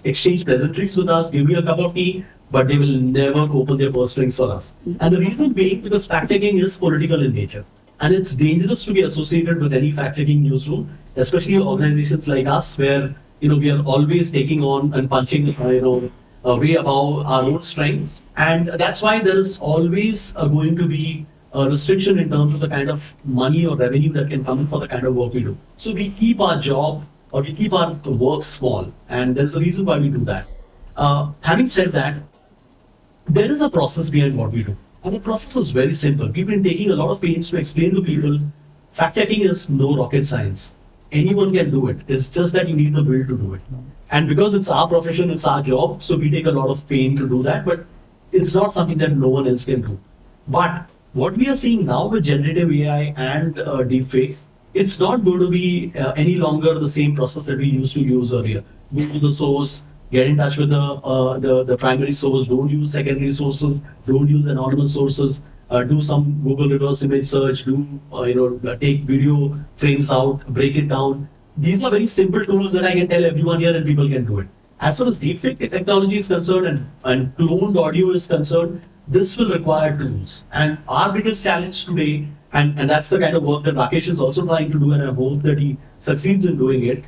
exchange pleasantries with us, give me a cup of tea, but they will never open their purse strings for us. And the reason being, because fact-checking is political in nature, and it's dangerous to be associated with any fact-checking newsroom, especially organizations like us, where we are always taking on and punching way above our own strength. And that's why there is always going to be a restriction in terms of the kind of money or revenue that can come in for the kind of work we do. So we keep our job, or we keep our work small, and there's a reason why we do that. Having said that, there is a process behind what we do, and the process is very simple. We've been taking a lot of pains to explain to people, fact-checking is no rocket science. Anyone can do it. It's just that you need the will to do it. And because it's our profession, it's our job, so we take a lot of pain to do that, but it's not something that no one else can do. But what we are seeing now with generative AI and deepfake, it's not going to be any longer the same process that we used to use earlier. Go to the source, get in touch with the primary source, don't use secondary sources, don't use anonymous sources, do some Google reverse image search, take video frames out, break it down. These are very simple tools that I can tell everyone here and people can do it. As far as deepfake technology is concerned and cloned audio is concerned, this will require tools. And our biggest challenge today, and that's the kind of work that Rakesh is also trying to do, and I hope that he succeeds in doing it,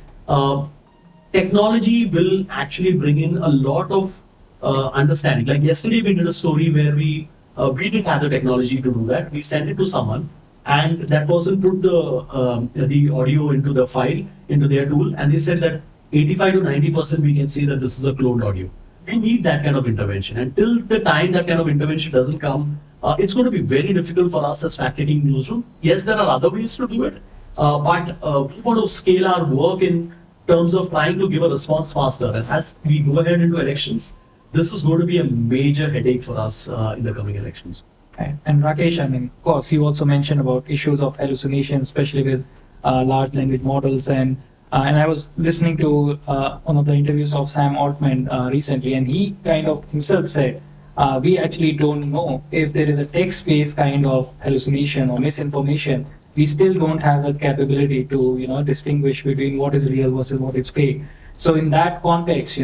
technology will actually bring in a lot of understanding. Like yesterday, we did a story where we didn't have the technology to do that. We sent it to someone, and that person put the audio into the file into their tool, and they said that 85 to 90% we can see that this is a cloned audio. We need that kind of intervention, and till the time that kind of intervention doesn't come, it's going to be very difficult for us as fact-checking newsroom. Yes, there are other ways to do it, but we want to scale our work in terms of trying to give a response faster. And as we go ahead into elections, this is going to be a major headache for us in the coming elections. And Rakesh, I mean, of course, you also mentioned about issues of hallucination, especially with large language models. And I was listening to one of the interviews of Sam Altman recently, and he kind of himself said, we actually don't know if there is a text-based kind of hallucination or misinformation. We still don't have the capability to, distinguish between what is real versus what is fake. So in that context,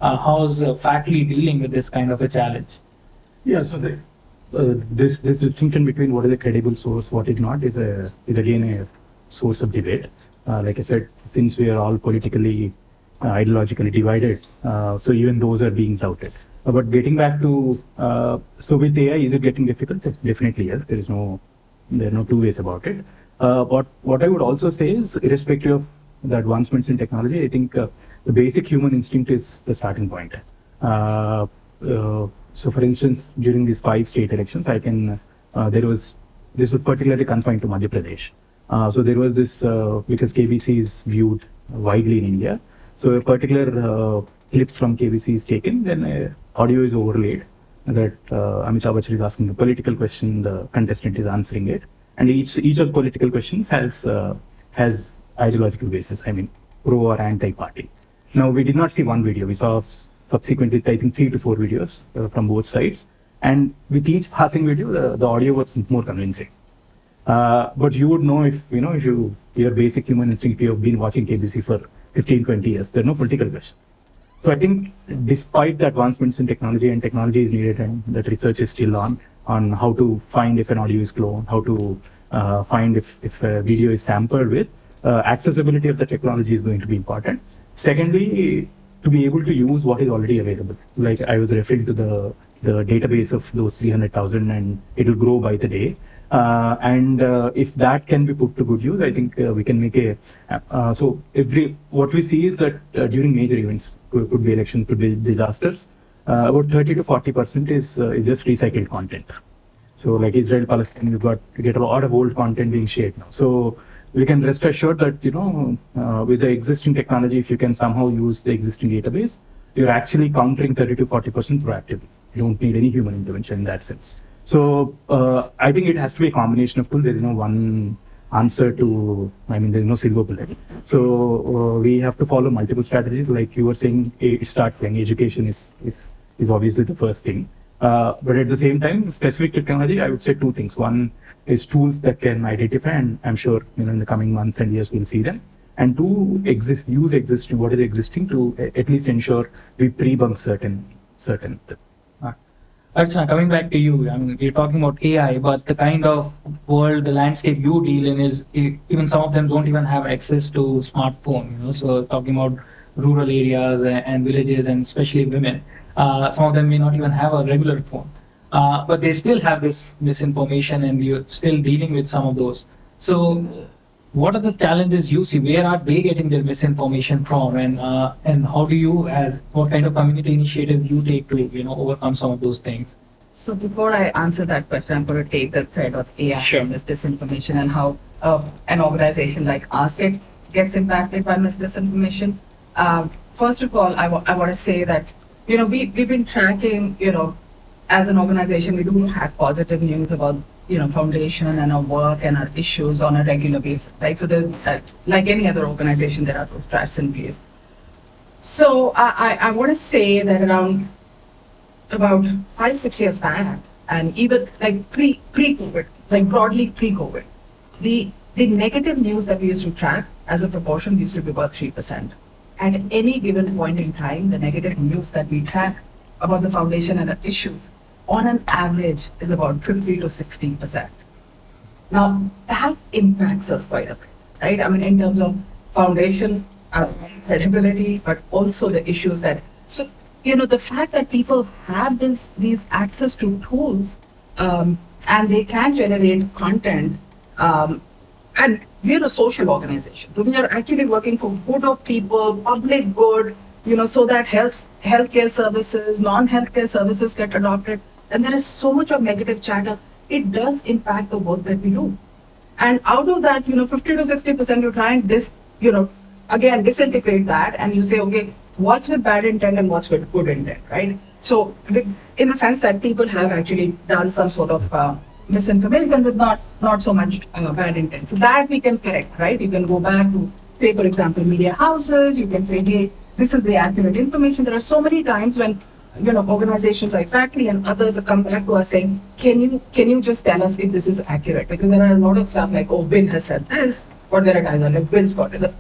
how's faculty dealing with this kind of a challenge? Yeah, so this distinction between what is a credible source, what is not, is again a source of debate. Like I said, since we are all politically, ideologically divided, so even those are being doubted. But getting back to, so with AI, is it getting difficult? Definitely yes. There are no two ways about it. But what I would also say is, irrespective of the advancements in technology, I think the basic human instinct is the starting point. So for instance, during these 5 state elections, this was particularly confined to Madhya Pradesh. So there was this, because KBC is viewed widely in India, so a particular clip from KBC is taken, then audio is overlaid that Amitabh Bachchan is asking a political question, the contestant is answering it, and each of the political questions has ideological basis, I mean, pro or anti-party. Now, we did not see one video, we saw subsequently, I think 3 to 4 videos from both sides, and with each passing video, the audio was more convincing. But you would know if your basic human instinct, if you have been watching KBC for 15, 20 years, there are no political questions. So I think despite the advancements in technology, and technology is needed, and that research is still on how to find if an audio is cloned, how to find if a video is tampered with, accessibility of the technology is going to be important. Secondly, to be able to use what is already available. Like I was referring to the database of those 300,000, and it will grow by the day. If that can be put to good use, I think we can make what we see is that during major events, could be elections, could be disasters, about 30 to 40% is just recycled content. So like Israel, Palestine, you get a lot of old content being shared now. So we can rest assured that, with the existing technology, if you can somehow use the existing database, you're actually countering 30 to 40% proactively. You don't need any human intervention in that sense. So I think it has to be a combination of tools. There is no one answer to, there's no silver bullet. So we have to follow multiple strategies. Like you were saying, start playing. Education is obviously the first thing. But at the same time, specific technology, I would say 2 things. One is tools that can identify, and I'm sure in the coming months and years we'll see them. And 2, use existing, what is existing to at least ensure we pre-bump certain. Archna, coming back to you, we're talking about AI, but the kind of world, the landscape you deal in is, even some of them don't even have access to smartphone, so talking about rural areas and villages, and especially women, some of them may not even have a regular phone, but they still have this misinformation, and you're still dealing with some of those. So what are the challenges you see? Where are they getting their misinformation from, and how do you, what kind of community initiative you take to overcome some of those things? So before I answer that question, I'm going to take the thread of AI Sure. and disinformation, and how an organization like us gets impacted by disinformation. First of all, I want to say that we've been tracking, as an organization, we do have positive news about foundation and our work and our issues on a regular basis, right? So there's, like any other organization, there are those tracks in place. So I want to say that around about 5-6 years back, and even like pre-COVID, like broadly pre-COVID, the negative news that we used to track as a proportion used to be about 3%. At any given point in time, the negative news that we track about the foundation and the issues, on an average, is about 50 to 60%. Now, that impacts us quite a bit, right? In terms of foundation, credibility, but also the issues that, so, the fact that people have these access to tools, and they can generate content, and we're a social organization. So we are actually working for good of people, public good, so that healthcare services, non-healthcare services get adopted. And there is so much of negative chatter. It does impact the work that we do. And out of that, 50 to 60%, you try and again, disintegrate that, and you say, okay, what's with bad intent and what's with good intent, right? So, in the sense that people have actually done some sort of misinformation with not so much bad intent. So that we can correct, right? You can go back to, say, for example, media houses. You can say, hey, this is the accurate information. There are so many times when organizations like Faculty and others that come back to us saying, can you just tell us if this is accurate? Because there are a lot of stuff like, oh, Bill has said this, or there are times like Bill's got it,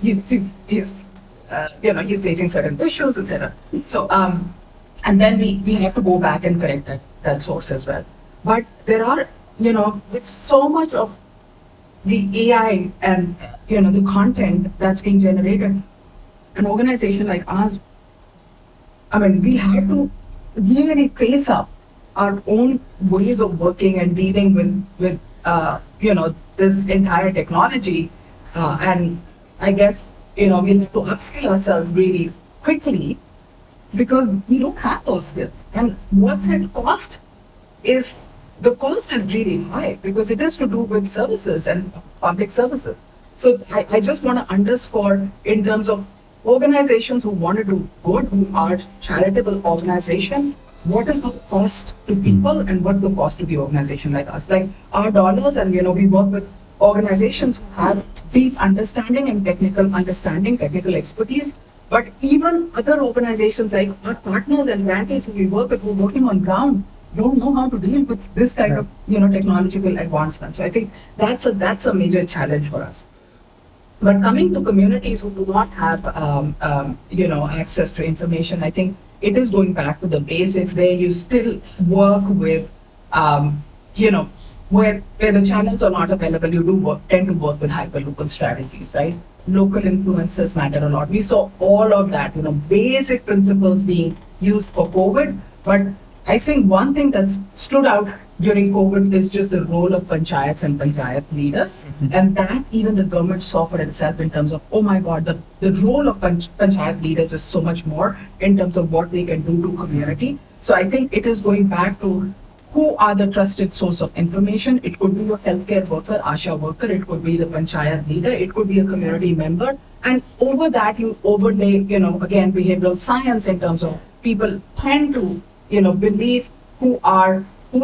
he's facing certain issues, etc. So, and then we have to go back and correct that source as well. But there are, with so much of the AI and, the content that's being generated, an organization like ours, we have to really face up our own ways of working and dealing with this entire technology. And I guess, we have to upskill ourselves really quickly because we don't have those skills. And what's at cost is, the cost is really high because it has to do with services and public services. So I just want to underscore in terms of organizations who want to do good, who are charitable organizations, what is the cost to people and what's the cost to the organization like us? Like our dollars, and we work with organizations who have deep understanding and technical understanding, technical expertise, but even other organizations like our partners and grantees who we work with, who are working on ground, don't know how to deal with this kind of technological advancement. So I think that's a major challenge for us. But coming to communities who do not have access to information, I think it is going back to the basics where you still work with where the channels are not available, you do tend to work with hyper-local strategies, right? Local influences matter a lot. We saw all of that, basic principles being used for COVID, but I think one thing that's stood out during COVID is just the role of panchayats and panchayat leaders. Mm-hmm. And that even the government saw for itself in terms of, oh my God, the role of panchayat leaders is so much more in terms of what they can do to community. So I think it is going back to who are the trusted source of information. It could be a healthcare worker, ASHA worker, it could be the panchayat leader, it could be a community member. And over that you overlay, again, behavioral science in terms of people tend to, believe who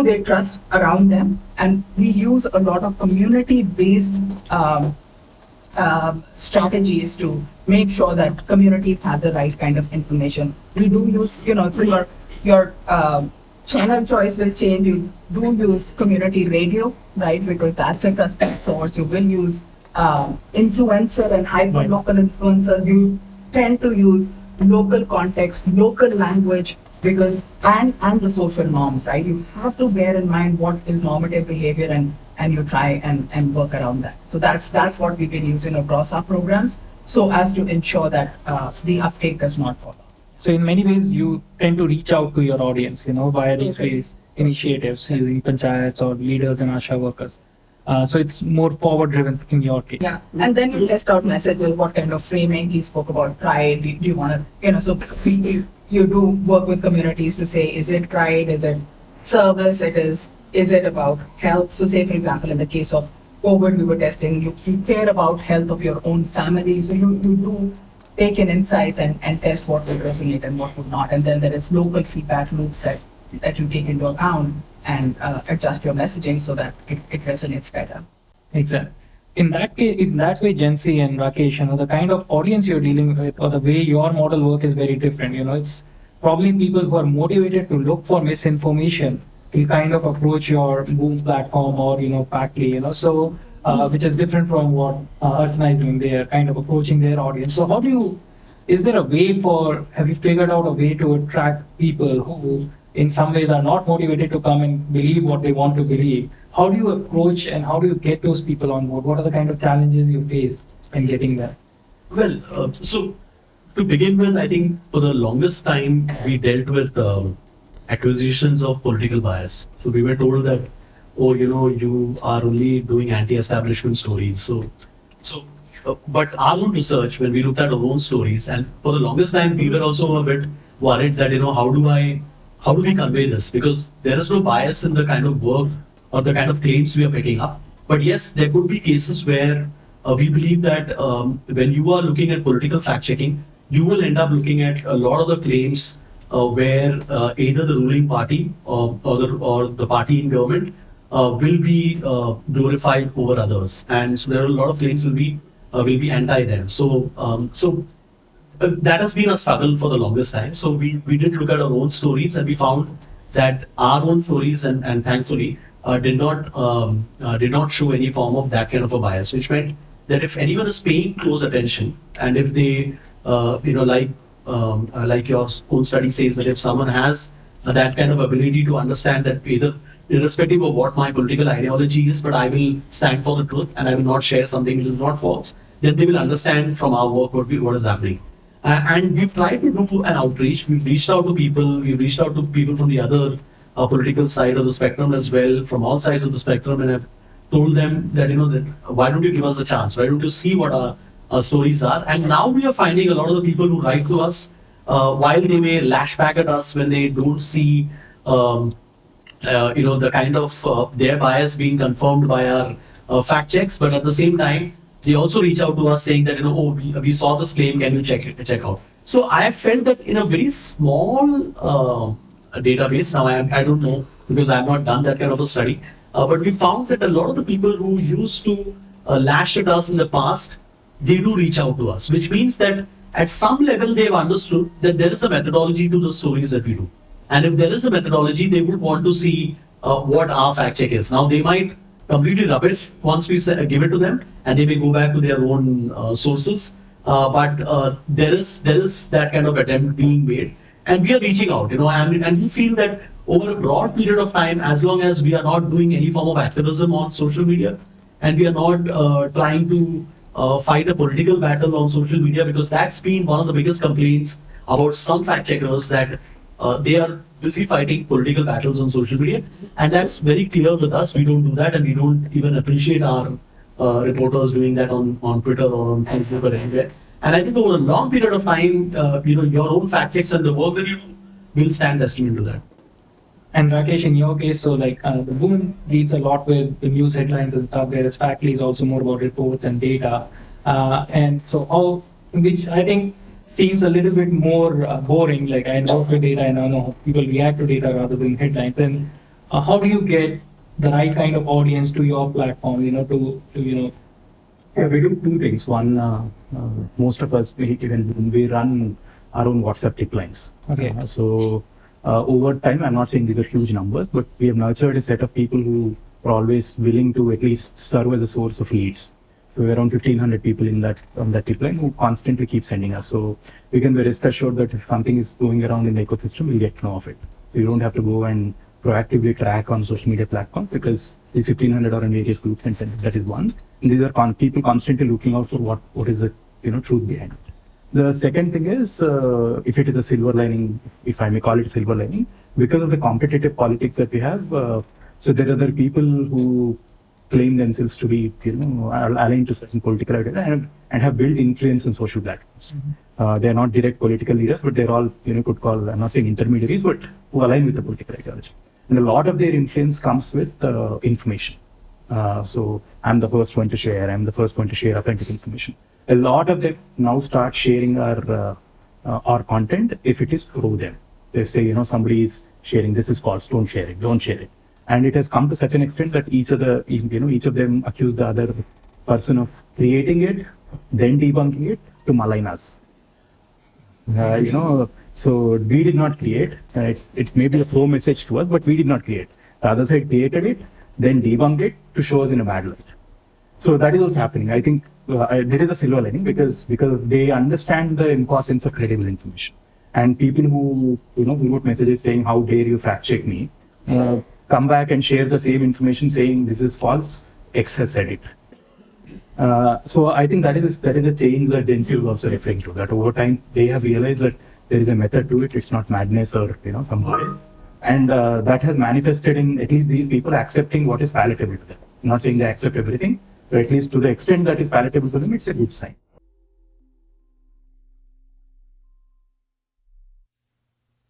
they trust around them, and we use a lot of community-based strategies to make sure that communities have the right kind of information. We do use, so your channel choice will change. You do use community radio, right? Because that's a trusted source. You will use influencer and hyper-local influencers. You tend to use local context, local language, because and the social norms, right? You have to bear in mind what is normative behavior and you try and work around that. So that's what we've been using across our programs, so as to ensure that the uptake does not fall off. So in many ways, you tend to reach out to your audience, via these ways, initiatives, using panchayats or leaders and ASHA workers. So it's more forward-driven in your case. Yeah, and then you test out messages, what kind of framing. He spoke about pride. Do you want to, so you do work with communities to say, is it pride, is it service, is it about health? So say, for example, in the case of COVID, we were testing, you care about health of your own family. So you do take in insights and test what would resonate and what would not. And then there is local feedback loops that you take into account and adjust your messaging so that it resonates better. Exactly. In that way, Jency and Rakesh, the kind of audience you're dealing with or the way your model work is very different. It's probably people who are motivated to look for misinformation will kind of approach your Boom platform or, Faculty, so which is different from what Archna is doing. They are kind of approaching their audience. So is there a way have you figured out a way to attract people who in some ways are not motivated to come and believe what they want to believe? How do you approach and how do you get those people on board? What are the kind of challenges you face in getting there? Well, so to begin with, I think for the longest time we dealt with accusations of political bias. So we were told that, oh, you are only doing anti-establishment stories. But our own research, when we looked at our own stories, and for the longest time we were also a bit worried that how do we convey this, because there is no bias in the kind of work or the kind of claims we are picking up. But yes, there could be cases where we believe that when you are looking at political fact checking, you will end up looking at a lot of the claims where either the ruling party or the party in government will be glorified over others, and so there are a lot of claims will be anti them. That has been a struggle for the longest time. So we did look at our own stories, and we found that our own stories and thankfully did not show any form of that kind of a bias, which meant that if anyone is paying close attention, and if they like your own study says, that if someone has that kind of ability to understand that either irrespective of what my political ideology is, but I will stand for the truth and I will not share something which is not false, then they will understand from our work what is happening. And we've tried to do an outreach. We've reached out to people. We've reached out to people from the other political side of the spectrum as well, from all sides of the spectrum, and have told them that that why don't you give us a chance? Why don't you see what our stories are? And now we are finding a lot of the people who write to us, while they may lash back at us when they don't see the kind of their bias being confirmed by our fact checks, but at the same time they also reach out to us saying that oh, we saw this claim, can you check out? So I have felt that in a very small database, now I don't know because I have not done that kind of a study, but we found that a lot of the people who used to lash at us in the past, they do reach out to us, which means that at some level they've understood that there is a methodology to the stories that we do. And if there is a methodology, they would want to see what our fact check is. Now, they might completely rub it once we give it to them, and they may go back to their own sources. But there is that kind of attempt being made, and we are reaching out, and we feel that over a broad period of time, as long as we are not doing any form of activism on social media, and we are not trying to fight a political battle on social media, because that's been one of the biggest complaints about some fact checkers, that they are busy fighting political battles on social media, and that's very clear with us. We don't do that, and we don't even appreciate our reporters doing that on Twitter or on Facebook or anywhere. And I think over a long period of time, your own fact checks and the work that you do will stand testament to that. And Rakesh, in your case, so the boom deals a lot with the news headlines and stuff, whereas Factly is also more about reports and data. And so which I think seems a little bit more boring. Like, I know for data and I know people react to data rather than headlines. And how do you get the right kind of audience to your platform, Yeah, we do two things. One, most of us, we run our own WhatsApp tip lines. Okay. Over time, I'm not saying these are huge numbers, but we have nurtured a set of people who are always willing to at least serve as a source of leads. So we're around 1,500 people on that tip line who constantly keep sending us. So we can be rest assured that if something is going around in the ecosystem, we'll get to know of it. So you don't have to go and proactively track on social media platforms, because the 1,500 are in various groups and that is one. And these are people constantly looking out for what is the truth behind it. The second thing is, if it is a silver lining, if I may call it a silver lining, because of the competitive politics that we have, so there are other people who claim themselves to be, aligned to certain political ideas and have built influence on social platforms. Mm-hmm. They are not direct political leaders, but they're all, could call, I'm not saying intermediaries, but who align with the political ideology. And a lot of their influence comes with information. So I'm the first one to share. I'm the first one to share authentic information. A lot of them now start sharing our content if it is through them. They say, somebody is sharing, this is false, don't share it. And it has come to such an extent that each of them accuse the other person of creating it, then debunking it to malign us. So we did not create. It may be a pro message to us, but we did not create. The other side created it, then debunked it to show us in a bad light. So that is what's happening. I think there is a silver lining because they understand the importance of credible information. And people who wrote messages saying, "How dare you fact check me?" Come back and share the same information saying this is false. X has said it. So I think that is a change that Jency was also referring to. That over time they have realized that there is a method to it. It's not madness or some bias, and that has manifested in at least these people accepting what is palatable to them. I'm not saying they accept everything, but at least to the extent that is palatable to them, it's a good sign.